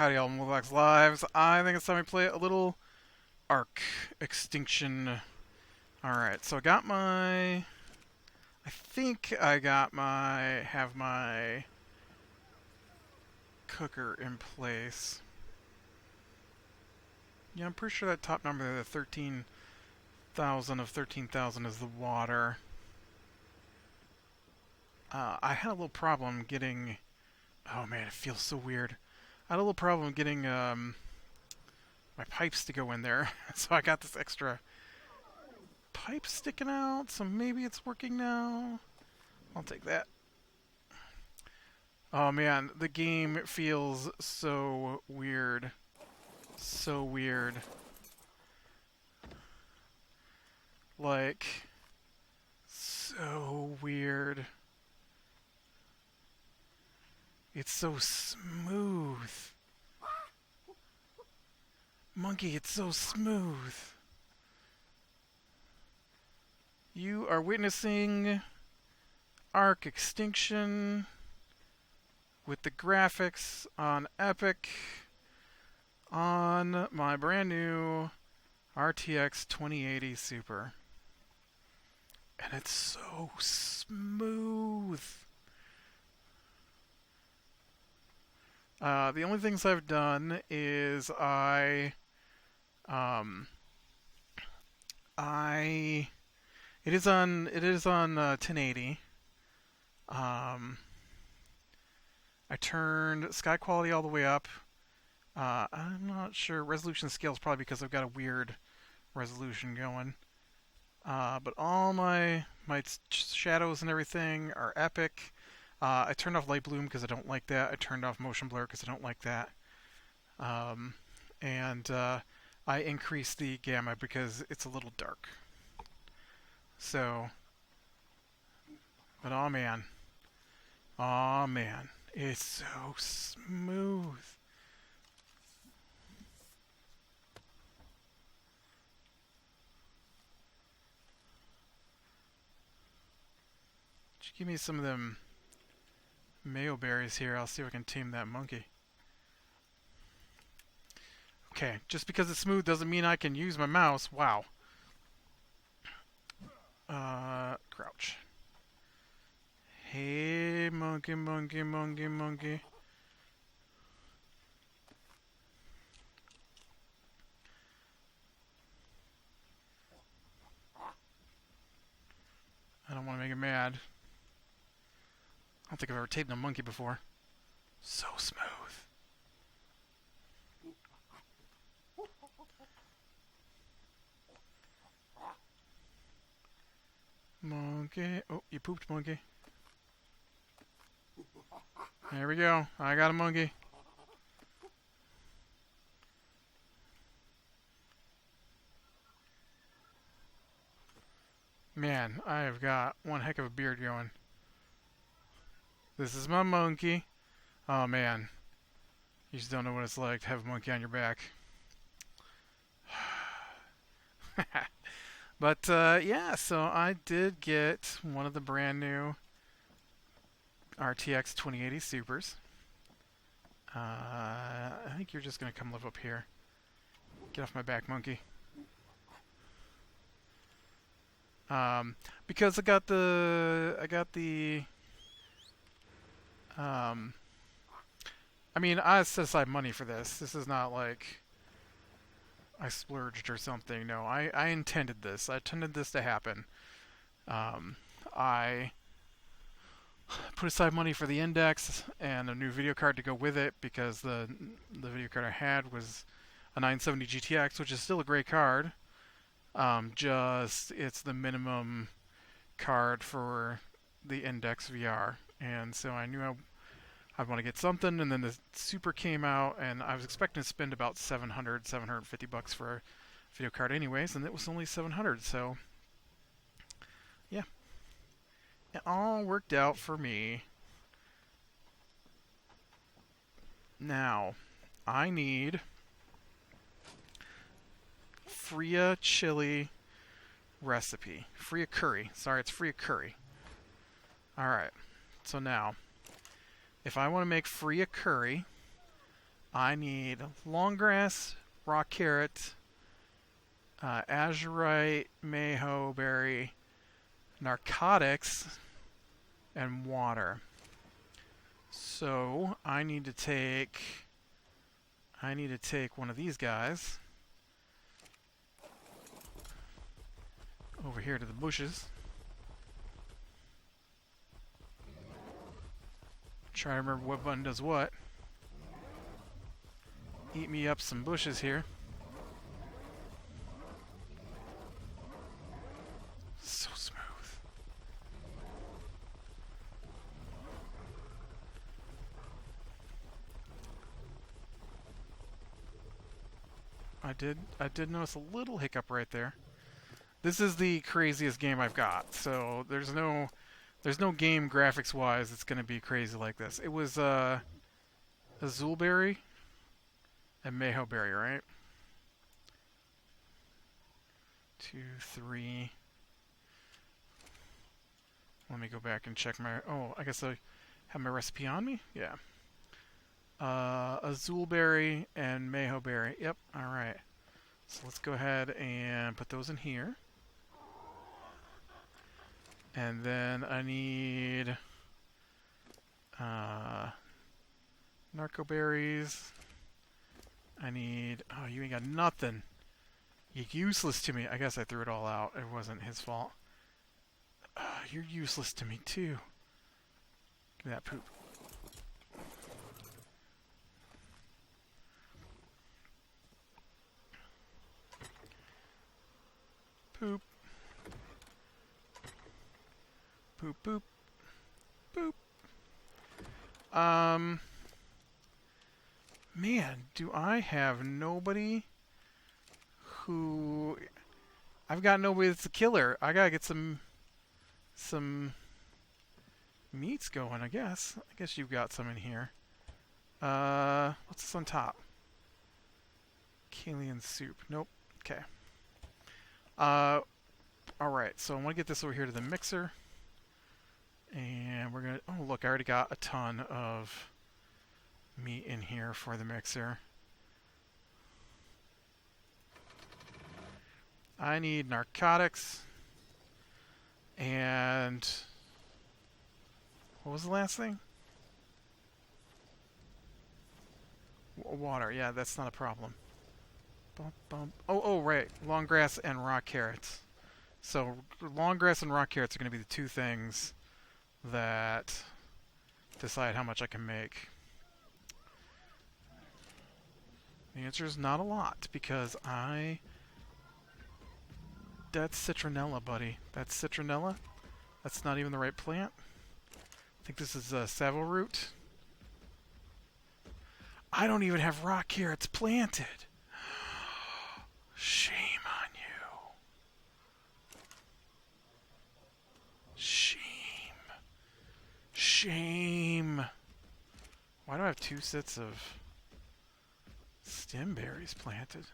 Howdy all Molox Lives. I think it's time we play a little Ark Extinction. Alright, so I got my... I think I got my... have my cooker in place. Yeah, I'm pretty sure that top number there, the 13,000 of 13,000 is the water. I had a little problem getting... Oh man, it feels so weird. I had a little problem getting my pipes to go in there, so I got this extra pipe sticking out, so maybe it's working now. I'll take that. Oh man, the game feels so weird. So weird. Like, so weird. It's so smooth. Monkey, it's so smooth. You are witnessing Ark Extinction with the graphics on Epic on my brand new RTX 2080 Super. And it's so smooth. The only things I've done is it is on 1080. I turned sky quality all the way up. I'm not sure resolution scale is probably because I've got a weird resolution going. But all my shadows and everything are epic. I turned off light bloom because I don't like that. I turned off motion blur because I don't like that. And I increased the gamma because it's a little dark. So, but oh man, it's so smooth. Just give me some of them mayo berries here. I'll see if I can tame that monkey. Okay, just because it's smooth doesn't mean I can use my mouse. Wow. Crouch. Hey, monkey, monkey, monkey, monkey. I don't want to make it mad. I don't think I've ever tamed a monkey before. So smooth. Monkey. Oh, you pooped, monkey. There we go. I got a monkey. Man, I have got one heck of a beard going. This is my monkey. Oh man. You just don't know what it's like to have a monkey on your back. But yeah, so I did get one of the brand new RTX 2080 Supers. I think you're just gonna come live up here. Get off my back, monkey. Because I got the I mean, I set aside money for this. This is not like I splurged or something. No, I intended this. I intended this to happen. I put aside money for the index and a new video card to go with it because the video card I had was a 970 GTX, which is still a great card. Just it's the minimum card for the index VR, and so I knew I'd want to get something, and then the Super came out, and I was expecting to spend about 750 bucks for a video card anyways, and it was only 700, so yeah. It all worked out for me. Now, I need Fria chili recipe. Fria curry. Sorry, it's Fria curry. Alright, so now, if I want to make Fria curry, I need long grass, rock carrot, azurite, mayho berry, narcotics, and water. So I need to take one of these guys over here to the bushes. Try to remember what button does what. Eat me up some bushes here. So smooth. I did notice a little hiccup right there. This is the craziest game I've got, so there's no game graphics wise that's gonna be crazy like this. It was Azulberry and Mayhoberry, right? 2, 3. Let me go back and check my. Oh, I guess I have my recipe on me. Yeah. Azulberry and Mayhoberry. Yep. All right. So let's go ahead and put those in here. And then I need narco berries. I need. Oh, you ain't got nothing. You're useless to me. I guess I threw it all out. It wasn't his fault. You're useless to me too. Give me that poop. Poop. Poop, poop. Boop. Man, do I have nobody who... I've got nobody that's a killer. I gotta get some meats going, I guess. I guess you've got some in here. What's this on top? Kalian soup. Nope. Okay. Alright, so I want to get this over here to the mixer. And we're gonna... Oh, look, I already got a ton of meat in here for the mixer. I need narcotics. And... What was the last thing? Water. Yeah, that's not a problem. Bump, bump. Oh, right. Long grass and rock carrots. So, long grass and rock carrots are going to be the two things that decide how much I can make. The answer is not a lot, because that's citronella, buddy. That's citronella. That's not even the right plant. I think this is savile root. I don't even have rock carrots planted. Shame on you. Shame. Shame. Why do I have 2 sets of stem berries planted?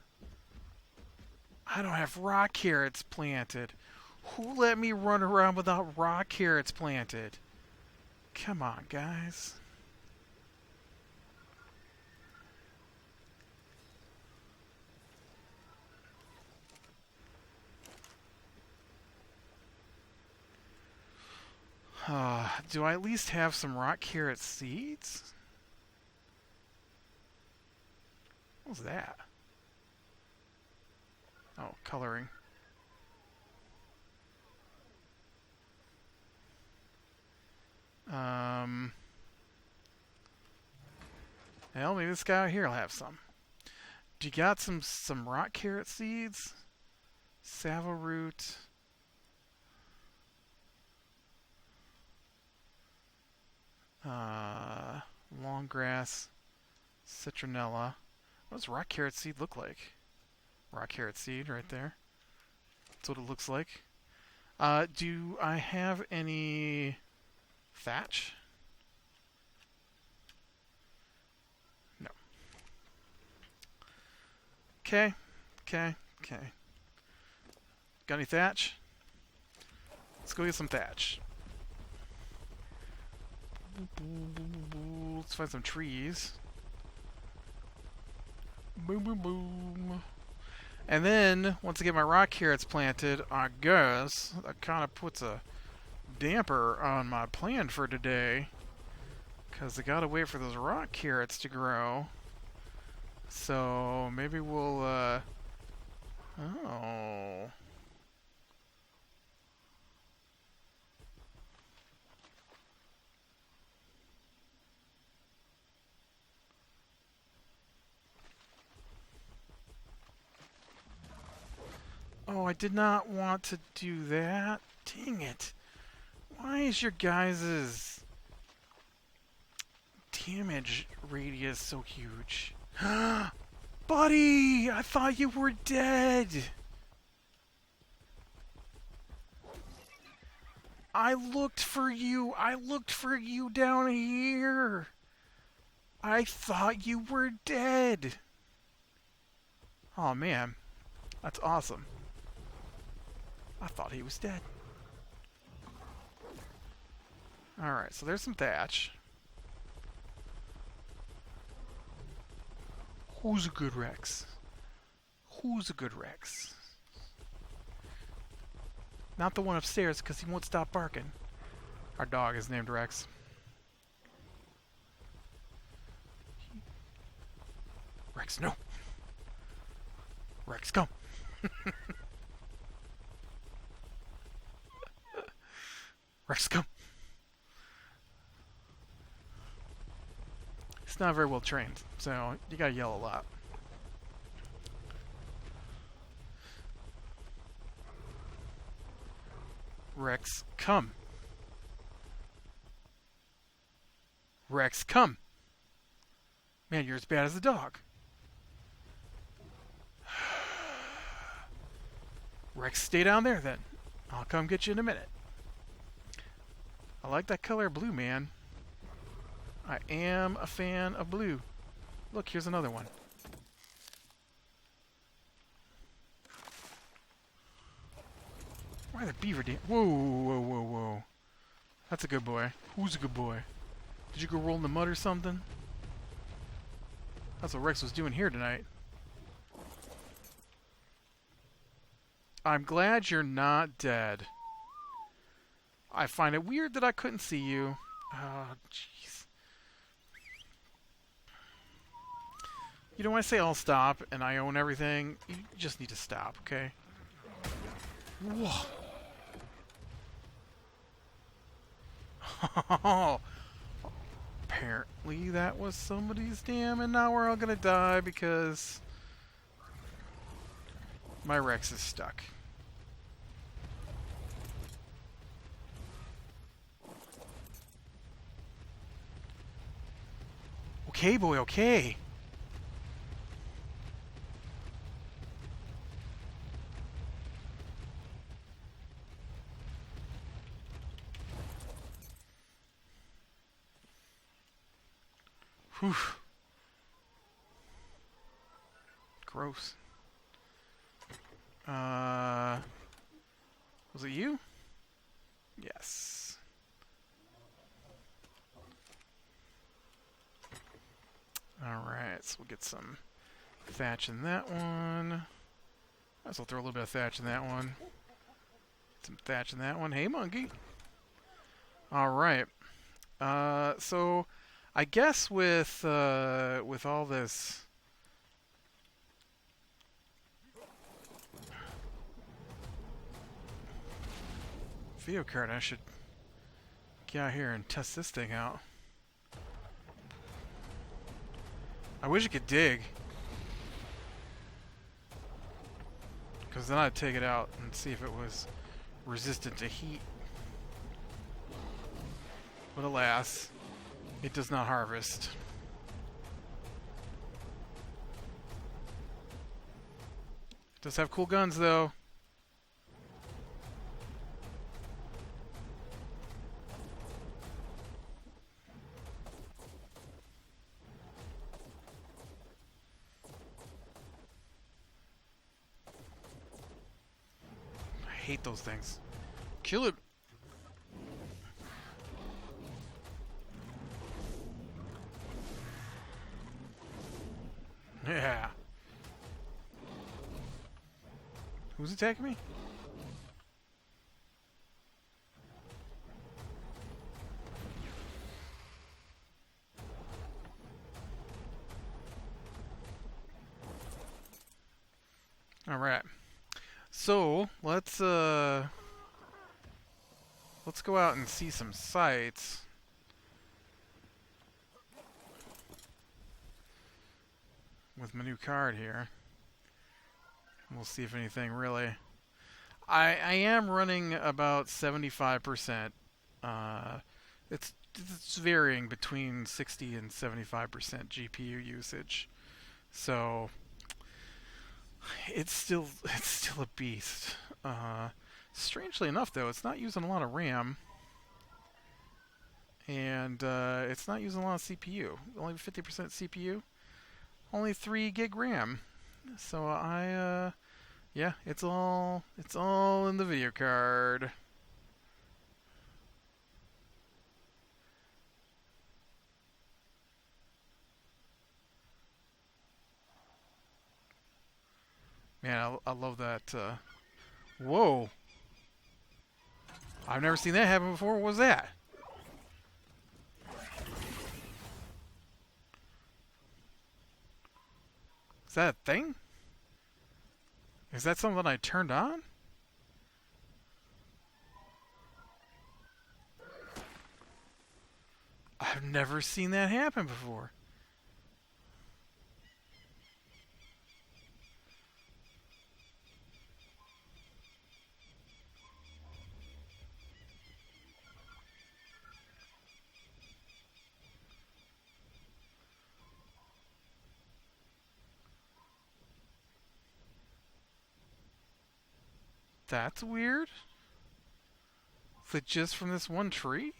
I don't have rock carrots planted. Who let me run around without rock carrots planted? Come on, guys. Do I at least have some rock carrot seeds? What was that? Oh, coloring. Well, maybe this guy out here will have some. Do you got some rock carrot seeds? Savile root. Long grass. Citronella. What does rock carrot seed look like? Rock carrot seed right there. That's what it looks like. Do I have any thatch? No. Okay. Got any thatch? Let's go get some thatch. Let's find some trees. Boom, boom, boom. And then, once I get my rock carrots planted, I guess that kind of puts a damper on my plan for today. Because I gotta wait for those rock carrots to grow. So, maybe we'll, oh. Oh, I did not want to do that. Dang it. Why is your guys' damage radius so huge? Buddy! I thought you were dead! I looked for you! I looked for you down here! I thought you were dead! Oh man, that's awesome. I thought he was dead. Alright, so there's some thatch. Who's a good Rex? Who's a good Rex? Not the one upstairs, because he won't stop barking. Our dog is named Rex. Rex, no! Rex, come! Rex, come! He's not very well trained, so you gotta yell a lot. Rex, come! Rex, come! Man, you're as bad as a dog. Rex, stay down there then. I'll come get you in a minute. I like that color blue, man. I am a fan of blue. Look, here's another one. Why the beaver dam? Whoa, whoa, whoa, whoa. That's a good boy. Who's a good boy? Did you go roll in the mud or something? That's what Rex was doing here tonight. I'm glad you're not dead. I find it weird that I couldn't see you. Oh, jeez. You know, when I say I'll stop and I own everything, you just need to stop, okay? Whoa. Apparently that was somebody's dam, and now we're all gonna die because my Rex is stuck. Okay, boy, okay. Whew. Gross. Was it you? Yes. Alright, so we'll get some thatch in that one. Might as well throw a little bit of thatch in that one. Some thatch in that one. Hey, monkey. Alright. So I guess with all this video card, I should get out here and test this thing out. I wish it could dig, because then I'd take it out and see if it was resistant to heat. But alas, it does not harvest. It does have cool guns, though. I hate those things. Kill it. Yeah. Who's attacking me? All right. So let's go out and see some sights. With my new card here. We'll see if anything really... I am running about 75%. It's varying between 60 and 75% GPU usage. So it's still a beast. Strangely enough, though, it's not using a lot of RAM, and it's not using a lot of CPU. Only 50% CPU, only 3 gig RAM. So yeah, it's all in the video card. Man, I love that. Whoa! I've never seen that happen before. What was that? Is that a thing? Is that something I turned on? I've never seen that happen before. That's weird. Is it just from this one tree?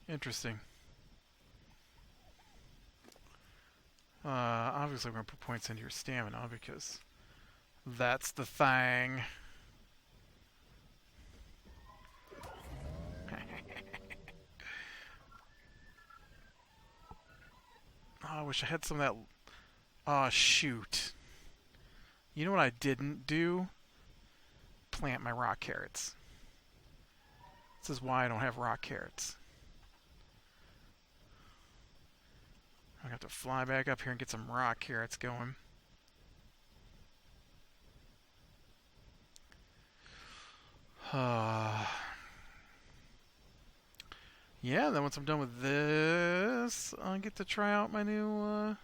Interesting. Obviously we're going to put points into your stamina because that's the thing. Oh, I wish I had some of that... Oh, shoot. You know what I didn't do? Plant my rock carrots. This is why I don't have rock carrots. I have to fly back up here and get some rock carrots going. Yeah, then once I'm done with this, I'll get to try out my new,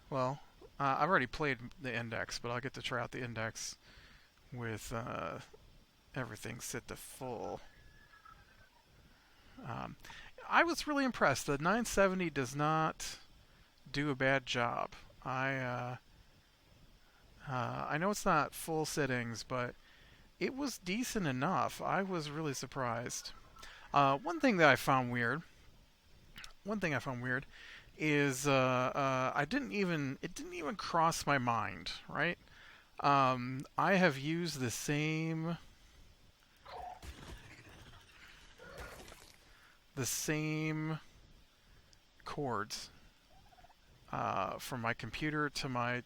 well, I've already played the index, but I'll get to try out the index with everything set to full. I was really impressed. The 970 does not do a bad job. I know it's not full settings, but it was decent enough. I was really surprised. One thing that I found weird is it didn't even cross my mind, right? I have used the same cords from my computer to my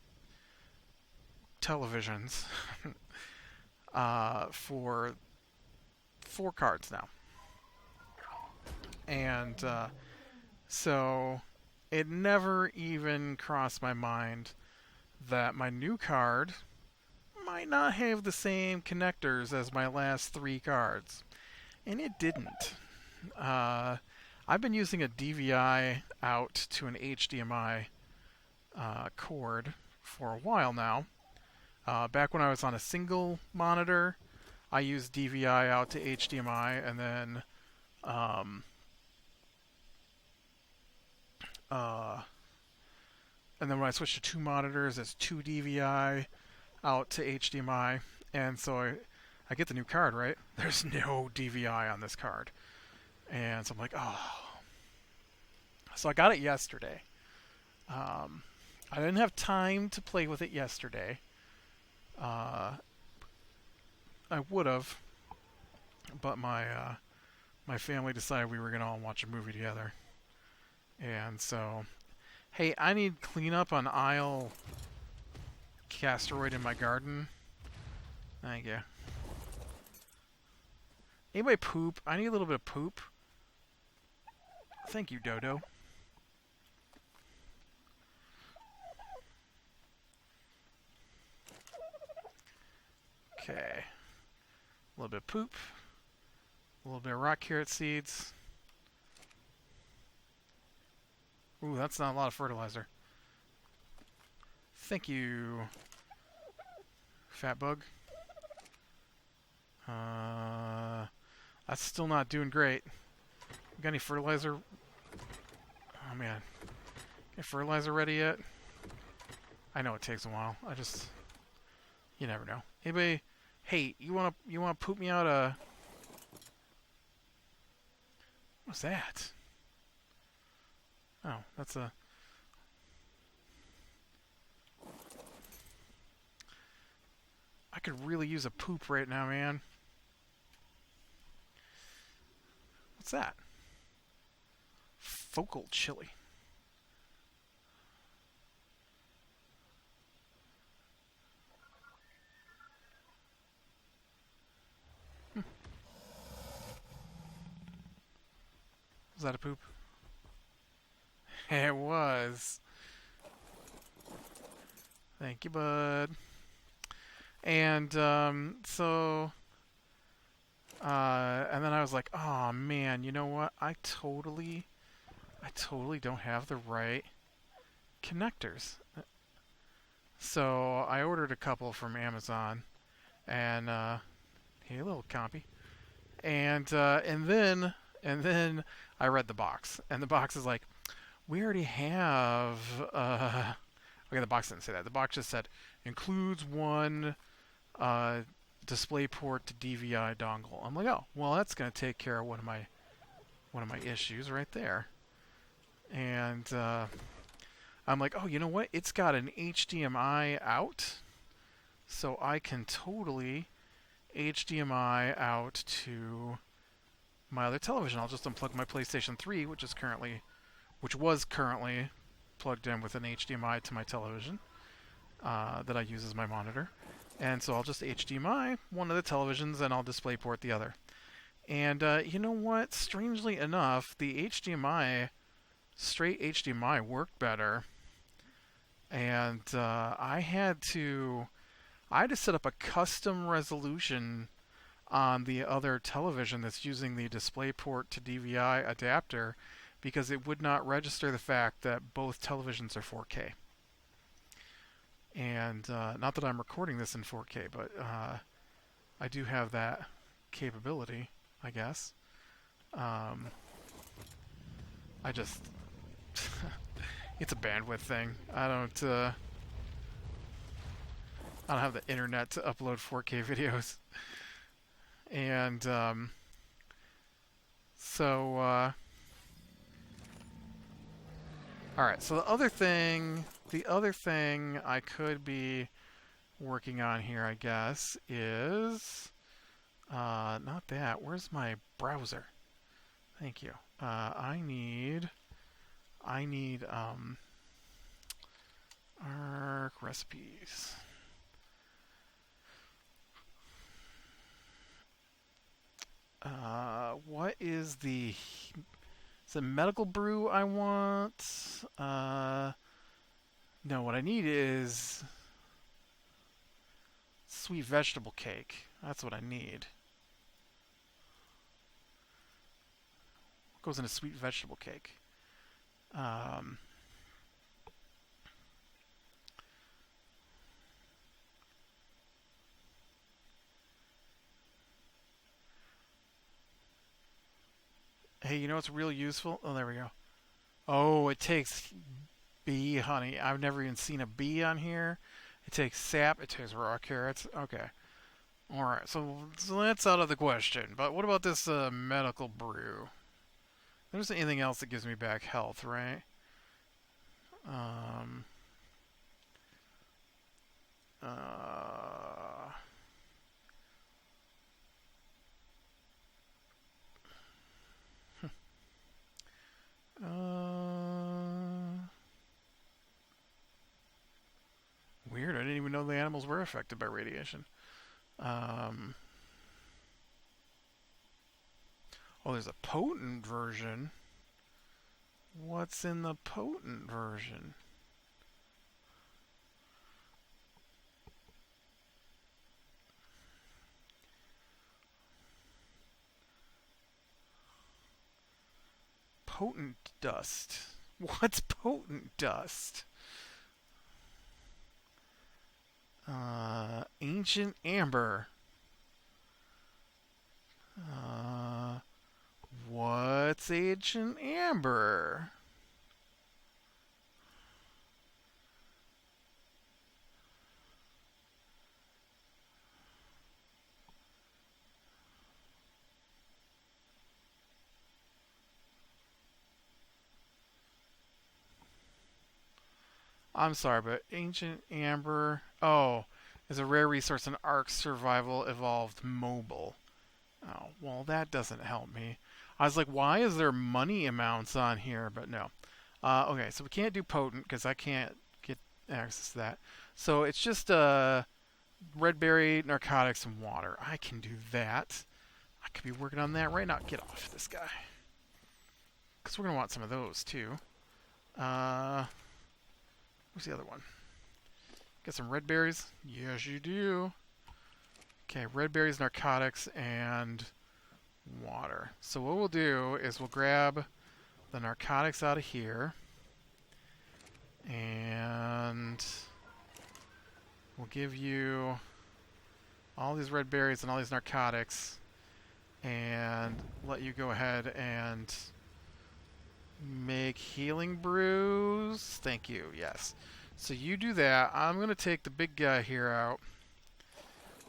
televisions for 4 cards now. And so it never even crossed my mind that my new card might not have the same connectors as my last 3 cards. And it didn't. I've been using a DVI out to an HDMI cord for a while now. Back when I was on a single monitor, I used DVI out to HDMI, and then when I switched to 2 monitors, it's 2 DVI out to HDMI. And so I get the new card, right? There's no DVI on this card. And so I'm like, oh. So I got it yesterday. I didn't have time to play with it yesterday. I would have, but my my family decided we were gonna all watch a movie together, and so, hey, I need cleanup on aisle Casteroid in my garden. Thank you. Anybody poop? I need a little bit of poop. Thank you, Dodo. Okay. A little bit of poop. A little bit of rock carrot seeds. Ooh, that's not a lot of fertilizer. Thank you, Fat Bug. That's still not doing great. Got any fertilizer? Oh man, get fertilizer ready yet? I know it takes a while. You never know. Anybody? Hey, you wanna poop me out a? What's that? Oh, that's a. I could really use a poop right now, man. What's that? Focal chili. Was that a poop? It was. Thank you, bud. And and then I was like, oh man, you know what? I totally don't have the right connectors. So I ordered a couple from Amazon, and hey, a little copy. And then I read the box, and the box is like, we already have. Okay, the box didn't say that. The box just said includes one DisplayPort to DVI dongle. I'm like, oh, well, that's gonna take care of one of my issues right there. And I'm like, oh, you know what? It's got an HDMI out, so I can totally HDMI out to my other television. I'll just unplug my PlayStation 3, which was currently plugged in with an HDMI to my television that I use as my monitor. And so I'll just HDMI one of the televisions and I'll DisplayPort the other. And you know what? Strangely enough, the straight HDMI worked better. And I had to set up a custom resolution on the other television that's using the DisplayPort to DVI adapter because it would not register the fact that both televisions are 4K. And not that I'm recording this in 4K, but I do have that capability, I guess. I just it's a bandwidth thing. I don't have the internet to upload 4K videos. And so all right, so the other thing I could be working on here, I guess, is not that. Where's my browser? Thank you. I need ARC recipes. What is the medical brew I want? No, what I need is sweet vegetable cake. That's what I need. What goes in a sweet vegetable cake? Hey, you know what's real useful? Oh, there we go. Oh, it takes bee honey. I've never even seen a bee on here. It takes sap. It takes raw carrots. Okay. Alright, so that's out of the question. But what about this medical brew? There's anything else that gives me back health, right? animals were affected by radiation. Um, oh, there's a potent version. What's in the potent version? Potent dust. What's potent dust? Ancient amber. What's ancient amber? I'm sorry, but ancient amber. Oh, is a rare resource in Ark Survival Evolved Mobile. Oh, well, that doesn't help me. I was like, why is there money amounts on here? But no. Okay, so we can't do potent because I can't get access to that. So it's just red berry, narcotics, and water. I can do that. I could be working on that right now. Get off this guy. Because we're going to want some of those too. Where's the other one? Get some red berries? Yes, you do. Okay, red berries, narcotics, and water. So what we'll do is we'll grab the narcotics out of here. And we'll give you all these red berries and all these narcotics. And let you go ahead and make healing brews. Thank you, yes. So you do that. I'm going to take the big guy here out.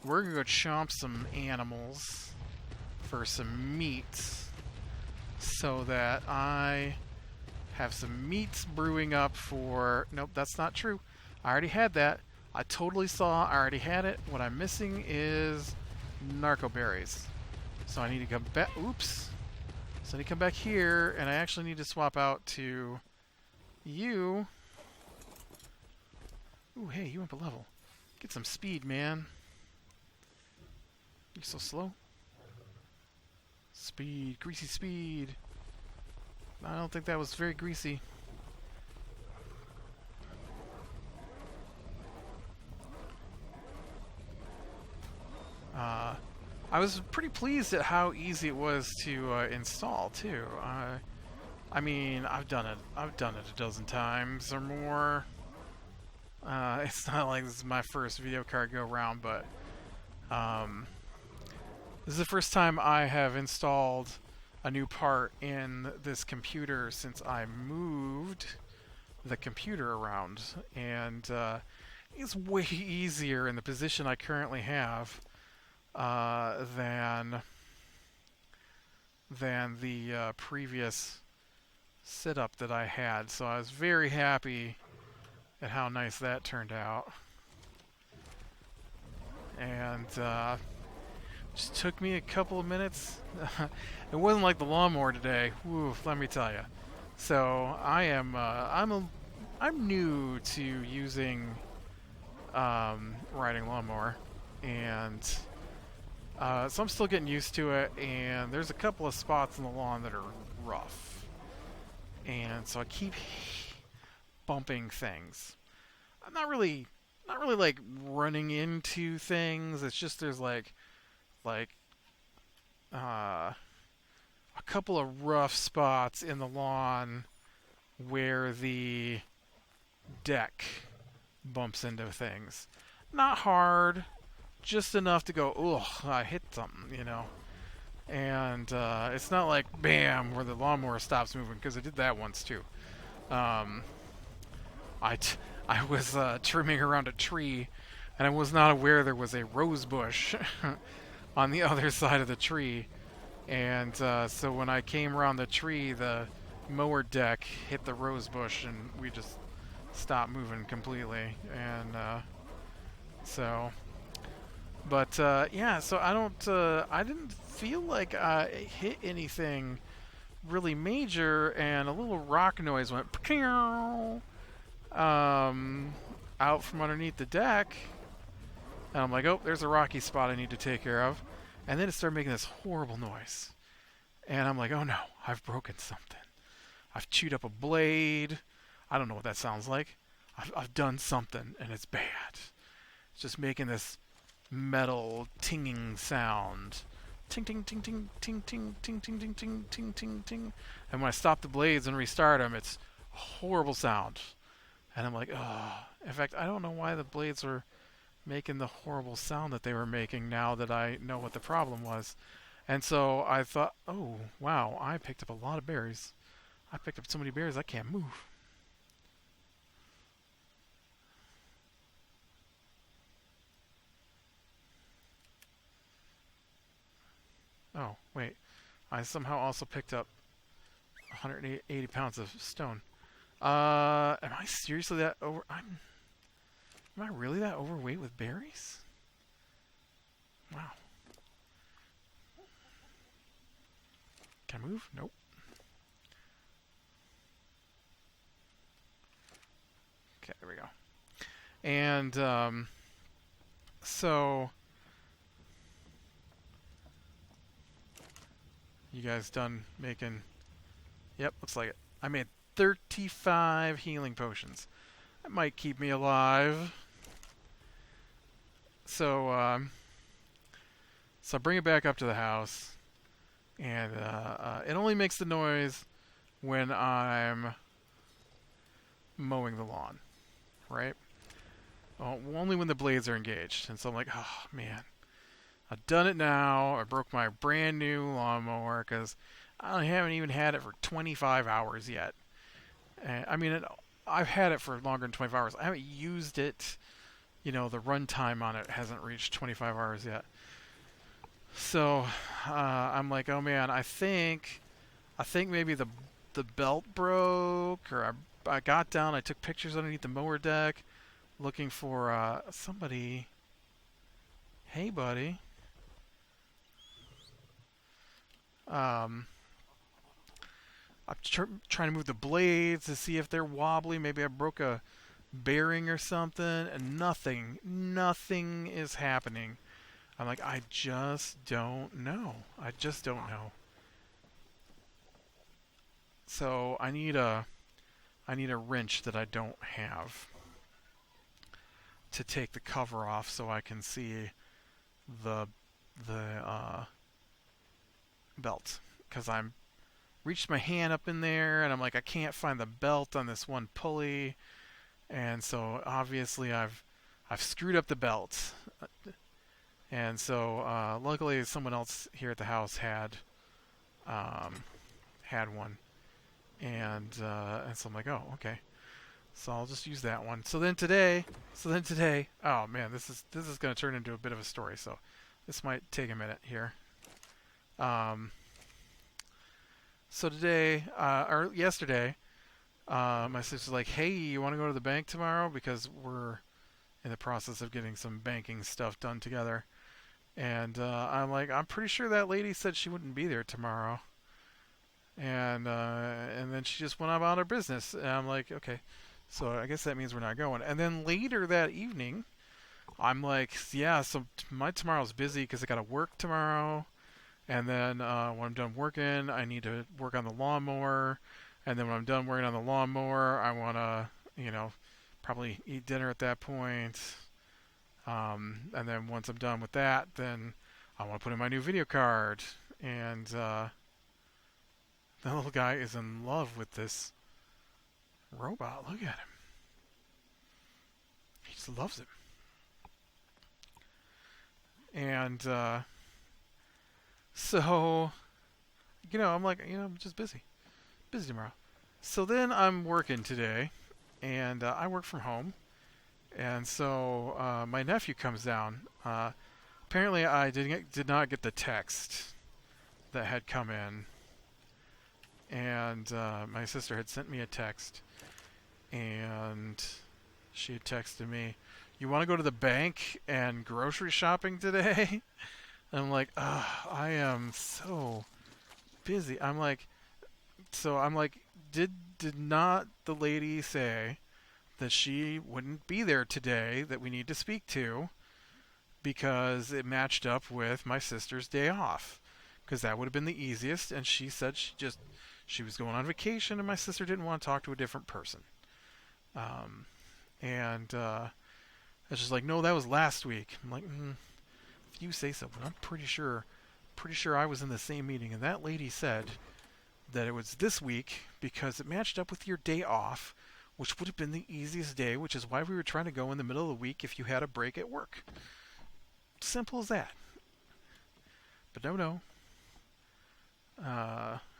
We're going to go chomp some animals for some meat so that I have some meats brewing up for... Nope, that's not true. I already had that. I totally saw. I already had it. What I'm missing is narco berries. So I need to come back. Oops. So I need to come back here, and I actually need to swap out to you. Ooh, hey, you went up a level. Get some speed, man. You're so slow. Speed, greasy speed. I don't think that was very greasy. I was pretty pleased at how easy it was to install too. I mean, I've done it a dozen times or more. It's not like this is my first video card go round, but this is the first time I have installed a new part in this computer since I moved the computer around, and it's way easier in the position I currently have than the previous setup that I had. So I was very happy at how nice that turned out, and just took me a couple of minutes. It wasn't like the lawnmower today. Woo, let me tell you. So I am I'm new to using riding lawnmower, and so I'm still getting used to it. And there's a couple of spots in the lawn that are rough, and so I keep bumping things. I'm not really like running into things. It's just there's like a couple of rough spots in the lawn where the deck bumps into things. Not hard, just enough to go, ugh, I hit something, you know. And it's not like bam where the lawnmower stops moving, because I did that once too. I was trimming around a tree, and I was not aware there was a rose bush on the other side of the tree. And so when I came around the tree, the mower deck hit the rose bush, and we just stopped moving completely. And yeah, so I didn't feel like I hit anything really major, and a little rock noise went out from underneath the deck, And I'm like, oh, there's a rocky spot I need to take care of. And then it started making this horrible noise. And I'm like, oh no, I've broken something. I've chewed up a blade. I don't know what that sounds like. I've done something, and it's bad. It's just making this metal tinging sound. Ting ting ting ting ting ting ting ting ting ting ting ting ting. And when I stop the blades and restart them, it's a horrible sound. And I'm like, oh. In fact, I don't know why the blades were making the horrible sound that they were making now that I know what the problem was. And so I thought, oh, wow, I picked up a lot of berries. I picked up so many berries I can't move. Oh, wait. I somehow also picked up 180 pounds of stone. Am I seriously that over... Am I really that overweight with berries? Wow. Can I move? Nope. Okay, there we go. And, so... You guys done making... Yep, looks like it. I made 35 healing potions. That might keep me alive. So, so I bring it back up to the house. And it only makes the noise when I'm mowing the lawn, right? Oh, only when the blades are engaged. And so I'm like, oh, man. I've done it now. I broke my brand new lawnmower because I haven't even had it for 25 hours yet. I mean, I've had it for longer than 25 hours. I haven't used it. You know, the runtime on it hasn't reached 25 hours yet. So I'm like, oh man, I think maybe the belt broke, or I got down. I took pictures underneath the mower deck, looking for somebody. Hey, buddy. I'm trying to move the blades to see if they're wobbly. Maybe I broke a bearing or something, and nothing is happening. I'm like, I just don't know. I just don't know. So I need a wrench that I don't have to take the cover off so I can see the belt, because I'm reached my hand up in there and I'm like, I can't find the belt on this one pulley, and so obviously I've screwed up the belt. And so luckily someone else here at the house had one, and so I'm like, oh, okay, so I'll just use that one. So then today, oh man, this is going to turn into a bit of a story. So this might take a minute here. So today, or yesterday, my sister's like, hey, you want to go to the bank tomorrow? Because we're in the process of getting some banking stuff done together. And I'm like, I'm pretty sure that lady said she wouldn't be there tomorrow. And then she just went about her business. And I'm like, okay, so I guess that means we're not going. And then later that evening, I'm like, yeah, so my tomorrow's busy because I got to work tomorrow. And then when I'm done working, I need to work on the lawnmower. And then when I'm done working on the lawnmower, I want to, probably eat dinner at that point. And then once I'm done with that, then I want to put in my new video card. And the little guy is in love with this robot. Look at him. He just loves him. And so, I'm like, I'm just busy tomorrow. So then I'm working today, and I work from home. And so my nephew comes down. Apparently I did not get the text that had come in. And my sister had sent me a text, and she had texted me, you want to go to the bank and grocery shopping today? And I'm like, I am so busy. I'm like, did not the lady say that she wouldn't be there today, that we need to speak to? because it matched up with my sister's day off, because that would have been the easiest. And she said she was going on vacation, and my sister didn't want to talk to a different person. Um, and it's just like, no, that was last week. I'm like, if you say so, but I'm pretty sure I was in the same meeting, and that lady said that it was this week because it matched up with your day off, which would have been the easiest day, which is why we were trying to go in the middle of the week if you had a break at work. Simple as that. But no.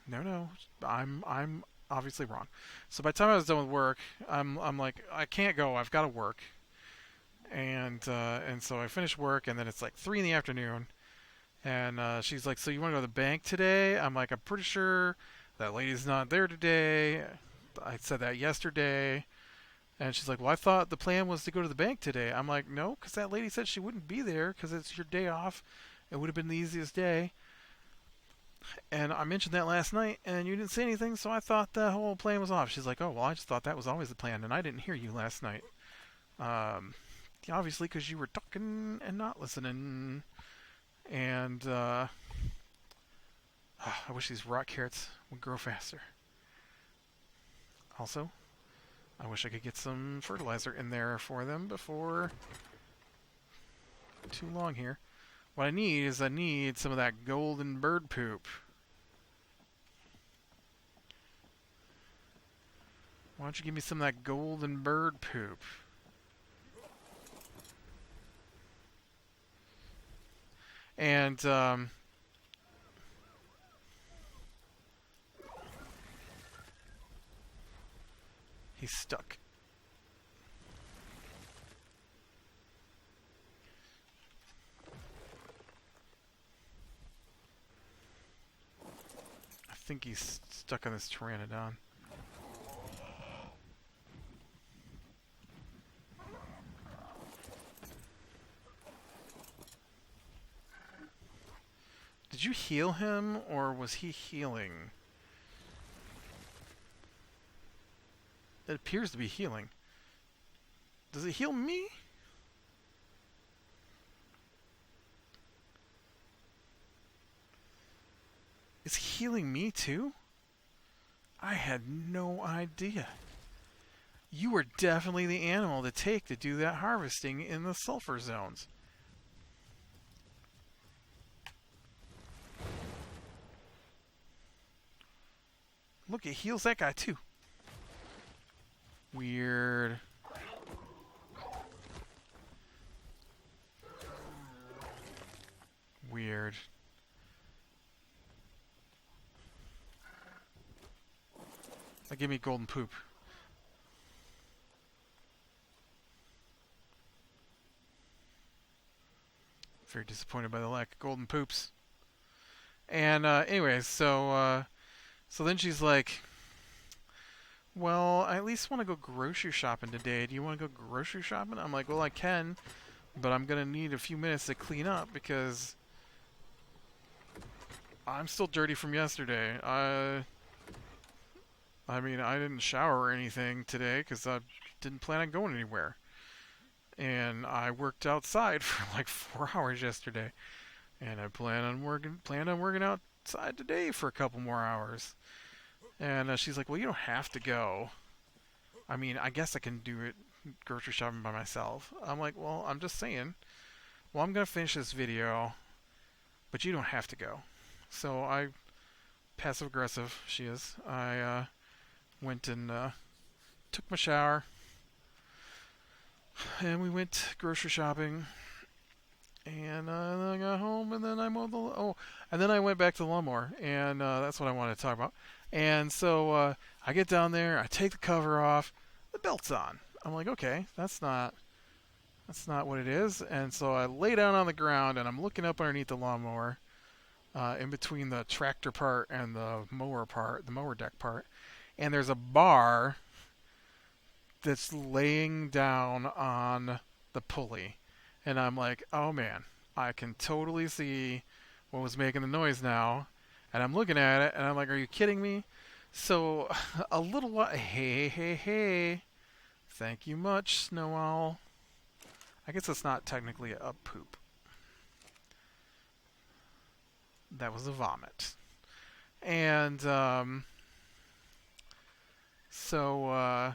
No. I'm obviously wrong. So by the time I was done with work, I'm like, I can't go. I've got to work. And so I finished work, and then it's like 3 in the afternoon, and she's like, so you want to go to the bank today? I'm like, I'm pretty sure that lady's not there today. I said that yesterday. And she's like, well, I thought the plan was to go to the bank today. I'm like, no, because that lady said she wouldn't be there because it's your day off. It would have been the easiest day. And I mentioned that last night, and you didn't say anything, so I thought the whole plan was off. She's like, oh, well, I just thought that was always the plan, and I didn't hear you last night. Obviously, because you were talking and not listening. And I wish these rock carrots would grow faster. Also, I wish I could get some fertilizer in there for them before too long here. What I need some of that golden bird poop. Why don't you give me some of that golden bird poop? And he's stuck. I think he's stuck on this pteranodon. Did you heal him, or was he healing? It appears to be healing. Does it heal me? Is he healing me too? I had no idea. You were definitely the animal to take to do that harvesting in the sulfur zones. Look, it heals that guy too. Weird. Weird. Give me golden poop. Very disappointed by the lack of golden poops. And anyways, so then she's like, well, I at least want to go grocery shopping today. Do you want to go grocery shopping? I'm like, well, I can, but I'm going to need a few minutes to clean up because I'm still dirty from yesterday. I mean, I didn't shower or anything today because I didn't plan on going anywhere. And I worked outside for like 4 hours yesterday. And I planned on working outside today for a couple more hours. And she's like, well, you don't have to go. I mean, I guess I can do it grocery shopping by myself. I'm like, well, I'm just saying. Well, I'm going to finish this video, but you don't have to go. So I, passive aggressive, she is. I went and took my shower. And we went grocery shopping. And then I got home, and then I mowed the... and then I went back to the lawnmower, and that's what I wanted to talk about. And so I get down there, I take the cover off, the belt's on. I'm like, okay, that's not what it is. And so I lay down on the ground, and I'm looking up underneath the lawnmower, in between the tractor part and the mower part, the mower deck part. And there's a bar that's laying down on the pulley. And I'm like, oh man, I can totally see what was making the noise now. And I'm looking at it, and I'm like, are you kidding me? So, a little while... Hey. Thank you much, Snow Owl. I guess it's not technically a poop. That was a vomit. And so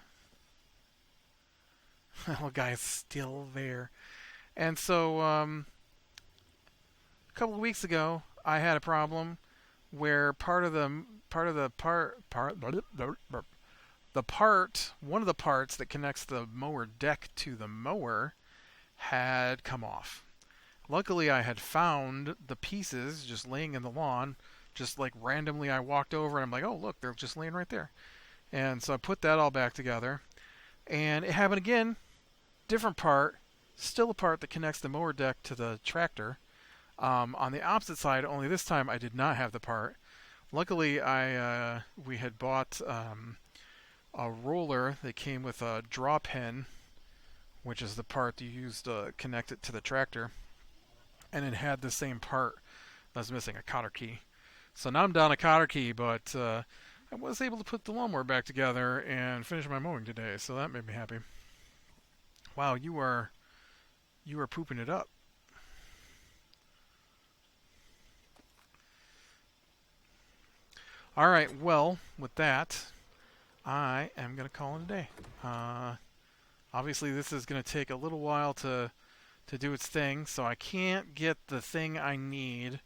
the guy's still there. And so a couple of weeks ago, I had a problem where one of the parts that connects the mower deck to the mower had come off. Luckily, I had found the pieces just laying in the lawn. Just like randomly, I walked over and I'm like, oh, look, they're just laying right there. And so I put that all back together. And it happened again. Different part. Still a part that connects the mower deck to the tractor. On the opposite side, only this time I did not have the part. Luckily, we had bought a roller that came with a draw pin, which is the part you use to connect it to the tractor. And it had the same part that was missing, a cotter key. So now I'm down a cotter key, but I was able to put the lawnmower back together and finish my mowing today, so that made me happy. Wow, you are pooping it up. All right, well, with that, I am going to call it a day. Obviously, this is going to take a little while to do its thing, so I can't get the thing I need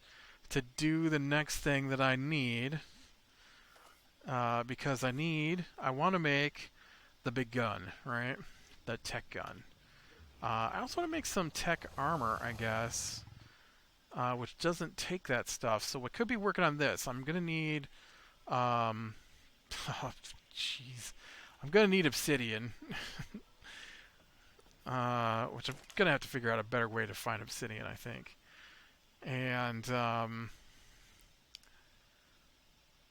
to do the next thing that I need, because I want to make the big gun, right? The tech gun. I also want to make some tech armor, I guess, which doesn't take that stuff, so I could be working on this. I'm going to need, oh, jeez. I'm going to need obsidian. Which I'm going to have to figure out a better way to find obsidian, I think. And I'm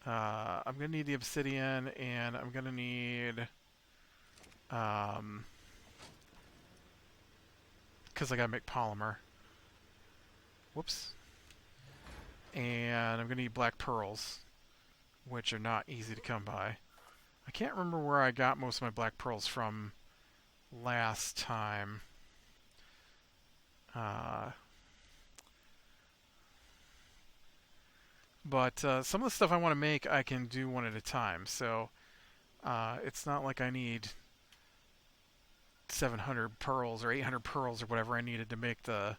going to need the obsidian, and I'm going to need... because I got to make polymer. Whoops. And I'm going to need black pearls, which are not easy to come by. I can't remember where I got most of my black pearls from last time. But some of the stuff I want to make, I can do one at a time. So it's not like I need 700 pearls or 800 pearls or whatever I needed to make the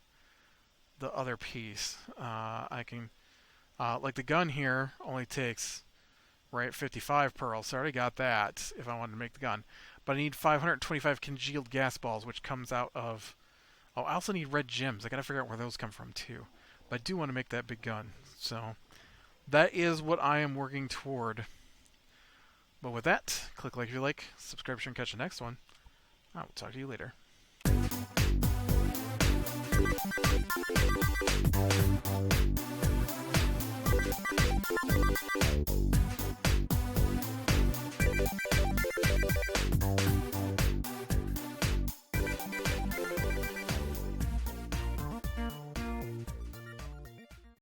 other piece. I can, like the gun here only takes, right, 55 pearls. So I already got that if I wanted to make the gun. But I need 525 congealed gas balls, which comes out of... Oh, I also need red gems. I gotta figure out where those come from, too. But I do want to make that big gun. So that is what I am working toward. But with that, click like if you like, subscribe and catch the next one. I will talk to you later.